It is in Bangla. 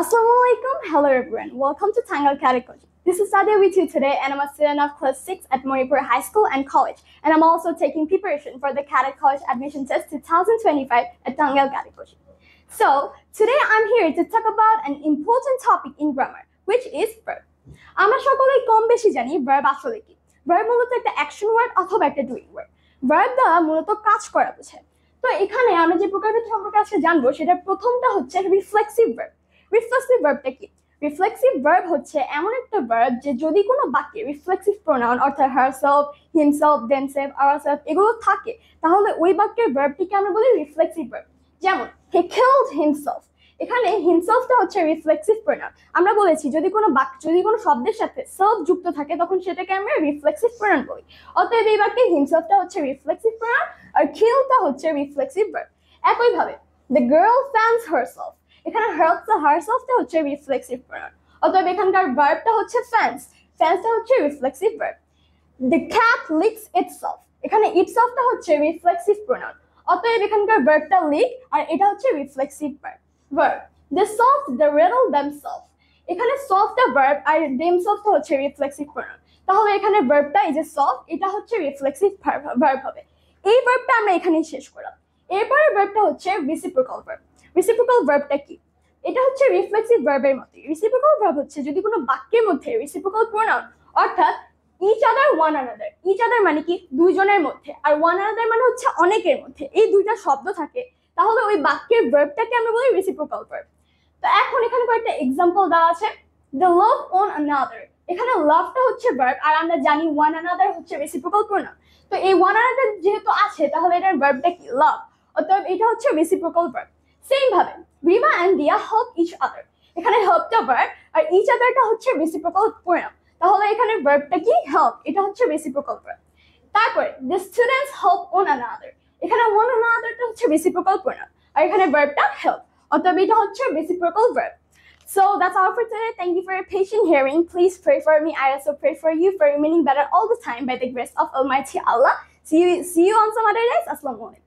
Assalamualaikum. Hello everyone. Welcome to Tangle Category. This is Sadia with you today, and I'm a student of class 6 at Moripur High School and College, and I'm also taking preparation for the Cadet College Admission Test 2025 at Tangle Category. So today I'm here to talk about an important topic in grammar, which is verb. আমরা সকলেই কম বেশি জানি verb আসলে কি। verb মূলত একটা অ্যাকশন ওয়ার্ড অথবা একটা ডুইং ওয়ার্ড। verb দ্বারা মূলত কাজ করা বোঝায়। তো এখানে আমরা যে প্রকারভেদ সম্পর্কে আজকে জানবো সেটা প্রথমটা হচ্ছে রিফ্লেক্সিভ ভার্ব। রিফ্লেক্সিভ ভার্বটা কি? রিফ্লেক্সিভ ভার্ব হচ্ছে এমন একটা ভার্ব যে যদি কোনো বাক্যে রিফ্লেক্সিভ প্রোনাউন অর্থাৎ হারসেলফ, হিমসেলফ, দেমসেলফ, আওয়ারসেলফ এগুলো থাকে তাহলে ওই বাক্যের ভার্বটিকে আমরা বলি রিফ্লেক্সিভ ভার্ব। যেমন হি কিলড হিমসেলফ, এখানে হিমসেলফটা হচ্ছে রিফ্লেক্সিভ প্রোনাউন। আমরা বলেছি যদি কোনো শব্দের সাথে সেলফ যুক্ত থাকে তখন সেটাকে আমরা রিফ্লেক্সিভ প্রোনাউন বলি। অতএব এই বাক্যে হিমসেলফটা হচ্ছে রিফ্লেক্সিভ প্রোনাউন আর কিলটা হচ্ছে রিফ্লেক্সিভ ভার্ব। একইভাবে দ্য গার্ল ফ্যান্স হারসেলফ, এখানে হারসেলফটা হচ্ছে রিফ্লেক্সিভ প্রোনাউন। অতএব এখানকার ভার্বটা হচ্ছে ফ্যান্স, ফ্যান্সটা হচ্ছে reflexive verb. The cat leaks itself, এখানে ইটসেলফটা হচ্ছে রিফ্লেক্সিভ প্রোনাউন। অতএব এখানকার ভার্বটা লিক আর এটা হচ্ছে reflexive verb. They solved the riddle themselves, এখানে solveটা ভার্ব আর themselvesটা হচ্ছে রিফ্লেক্সিভ প্রোনাউন। তাহলে এখানে ভার্বটা এই যে solve এটা হচ্ছে রিফ্লেক্সিভ ভার্ব হবে। এই ভার্বটা আমরা এখানেই শেষ করলাম। এরপরের ভার্বটা হচ্ছে রিসিপ্রোকাল ভার্ব। রিসিপ্রোকাল ভার্বটা কি? এটা হচ্ছে রিফ্লেক্সিভ ভার্বের মতোই। রিসিপ্রোকাল ভার্ব হচ্ছে যদি কোনো বাক্যের মধ্যে রিসিপ্রোকাল প্রোনাউন অর্থাৎ each other one another, each other মানে কি দুইজনের মধ্যে, আর ওয়ান আনাদার মানে হচ্ছে অনেকের মধ্যে, এই দুইটা শব্দ থাকে তাহলে ওই বাক্যের ভার্বটাকে আমরা বলি রিসিপ্রোকাল ভার্ব। তো এখন এখানে কয়েকটা এক্সাম্পল দেওয়া আছে। দ্য লাভ অন আনাদার, এখানে লাভটা হচ্ছে ভার্ব আর আমরা জানি ওয়ান আনাদার হচ্ছে রেসিপ্রোকাল প্রোনাউন। তো এই ওয়ান আনাদার যেহেতু আছে তাহলে এটার ভার্বটা কি? লাভ। অতএব এটা হচ্ছে রেসিপ্রোকাল ভার্ব। সেম ভাবে রিমা এন্ড দিয়া হেল্প ইচ আদার, এখানে হেল্পটা ভার্ব আর ইচ আদারটা হচ্ছে রেসিপ্রোকাল প্রোনাউন। তাহলে এখানে ভার্বটা কি? হেল্প, এটা হচ্ছে রেসিপ্রোকাল ভার্ব। তারপরে the students help on another, এখানে ওয়ান আনাদারটা হচ্ছে রেসিপ্রোকাল প্রোনাউন আর এখানে ভার্বটা হেল্প। অতএব এটা হচ্ছে reciprocal verb. So that's all for today. Thank you for your patient hearing. Please pray for me. I also pray for you for remaining better all the time by the grace of Almighty Allah. See you on some other days. Assalamu alaikum.